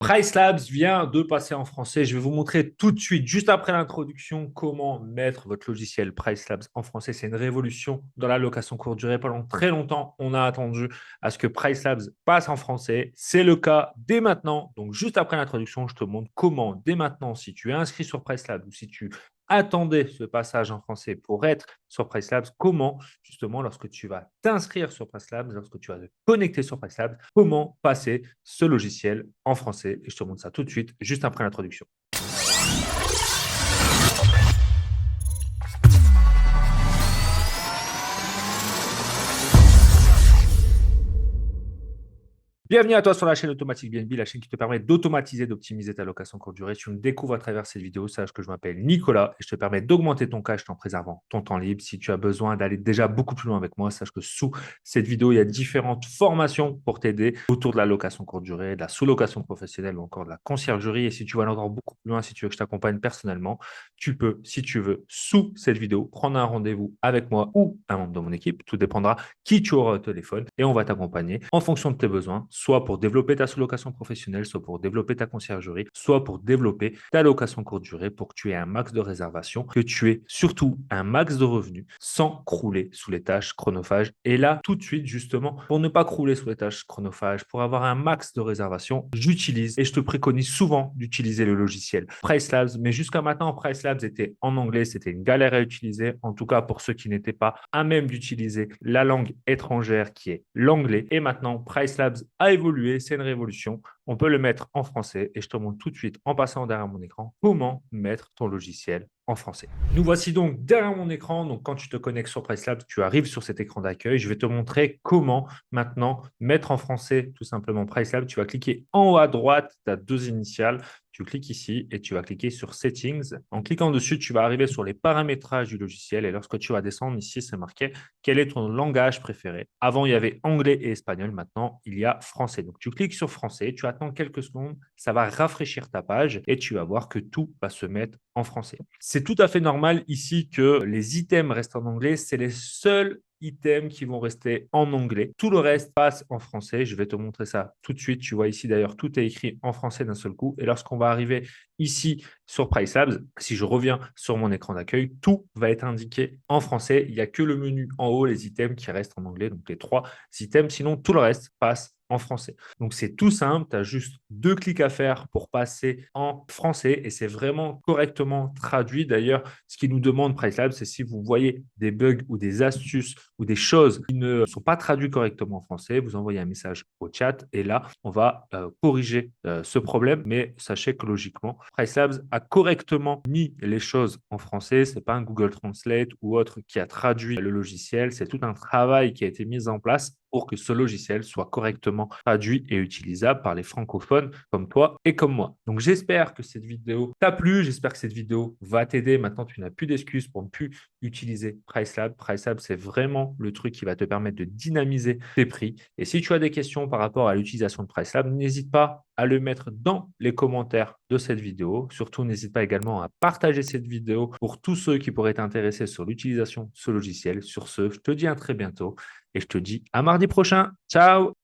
PriceLabs vient de passer en français. Je vais vous montrer tout de suite, juste après l'introduction, comment mettre votre logiciel PriceLabs en français. C'est une révolution dans la location courte durée. Pendant très longtemps, on a attendu à ce que PriceLabs passe en français. C'est le cas dès maintenant. Donc, juste après l'introduction, je te montre comment, dès maintenant, si tu es inscrit sur PriceLabs ou si tu attendais ce passage en français pour être sur PriceLabs, comment, justement, lorsque tu vas t'inscrire sur PriceLabs, lorsque tu vas te connecter sur PriceLabs, comment passer ce logiciel en français. Et je te montre ça tout de suite, juste après l'introduction. Bienvenue à toi sur la chaîne Automatique BNB, la chaîne qui te permet d'automatiser, d'optimiser ta location courte durée. Tu me découvres à travers cette vidéo, sache que je m'appelle Nicolas et je te permets d'augmenter ton cash en préservant ton temps libre. Si tu as besoin d'aller déjà beaucoup plus loin avec moi, sache que sous cette vidéo, il y a différentes formations pour t'aider autour de la location courte durée, de la sous-location professionnelle ou encore de la conciergerie. Et si tu veux aller encore beaucoup plus loin, si tu veux que je t'accompagne personnellement, tu peux, si tu veux, sous cette vidéo, prendre un rendez-vous avec moi ou un membre de mon équipe. Tout dépendra qui tu auras au téléphone et on va t'accompagner en fonction de tes besoins, soit pour développer ta sous-location professionnelle, soit pour développer ta conciergerie, soit pour développer ta location courte durée pour que tu aies un max de réservations, que tu aies surtout un max de revenus sans crouler sous les tâches chronophages. Et là, tout de suite, justement, pour ne pas crouler sous les tâches chronophages, pour avoir un max de réservations, j'utilise et je te préconise souvent d'utiliser le logiciel PriceLabs. Mais jusqu'à maintenant, PriceLabs était en anglais, c'était une galère à utiliser, en tout cas pour ceux qui n'étaient pas à même d'utiliser la langue étrangère qui est l'anglais. Et maintenant, PriceLabs a évolué, c'est une révolution. On peut le mettre en français et je te montre tout de suite en passant derrière mon écran comment mettre ton logiciel en français. Nous voici donc derrière mon écran. Donc, quand tu te connectes sur PriceLabs, tu arrives sur cet écran d'accueil. Je vais te montrer comment maintenant mettre en français tout simplement PriceLabs. Tu vas cliquer en haut à droite, tu as deux initiales. Tu cliques ici et tu vas cliquer sur Settings. En cliquant dessus, tu vas arriver sur les paramétrages du logiciel et lorsque tu vas descendre ici, c'est marqué quel est ton langage préféré. Avant, il y avait anglais et espagnol. Maintenant, il y a français. Donc, tu cliques sur français, tu attends quelques secondes, ça va rafraîchir ta page et tu vas voir que tout va se mettre en français. C'est tout à fait normal ici que les items restent en anglais. C'est les seuls items qui vont rester en anglais. Tout le reste passe en français. Je vais te montrer ça tout de suite. Tu vois ici d'ailleurs, tout est écrit en français d'un seul coup. Et lorsqu'on va arriver ici sur PriceLabs, si je reviens sur mon écran d'accueil, tout va être indiqué en français. Il n'y a que le menu en haut, les items qui restent en anglais, donc les trois items. Sinon, tout le reste passe en français. Donc, c'est tout simple. Tu as juste deux clics à faire pour passer en français et c'est vraiment correctement traduit. D'ailleurs, ce qui nous demande PriceLabs, c'est si vous voyez des bugs ou des astuces ou des choses qui ne sont pas traduites correctement en français, vous envoyez un message au chat et là, on va corriger ce problème. Mais sachez que logiquement, PriceLabs a correctement mis les choses en français. Ce n'est pas un Google Translate ou autre qui a traduit le logiciel. C'est tout un travail qui a été mis en place pour que ce logiciel soit correctement traduit et utilisable par les francophones comme toi et comme moi. Donc, j'espère que cette vidéo t'a plu. J'espère que cette vidéo va t'aider. Maintenant, tu n'as plus d'excuses pour ne plus utiliser PriceLab. PriceLab, c'est vraiment le truc qui va te permettre de dynamiser tes prix. Et si tu as des questions par rapport à l'utilisation de PriceLab, n'hésite pas à le mettre dans les commentaires de cette vidéo. Surtout, n'hésite pas également à partager cette vidéo pour tous ceux qui pourraient t'intéresser sur l'utilisation de ce logiciel. Sur ce, je te dis à très bientôt et je te dis à mardi prochain. Ciao!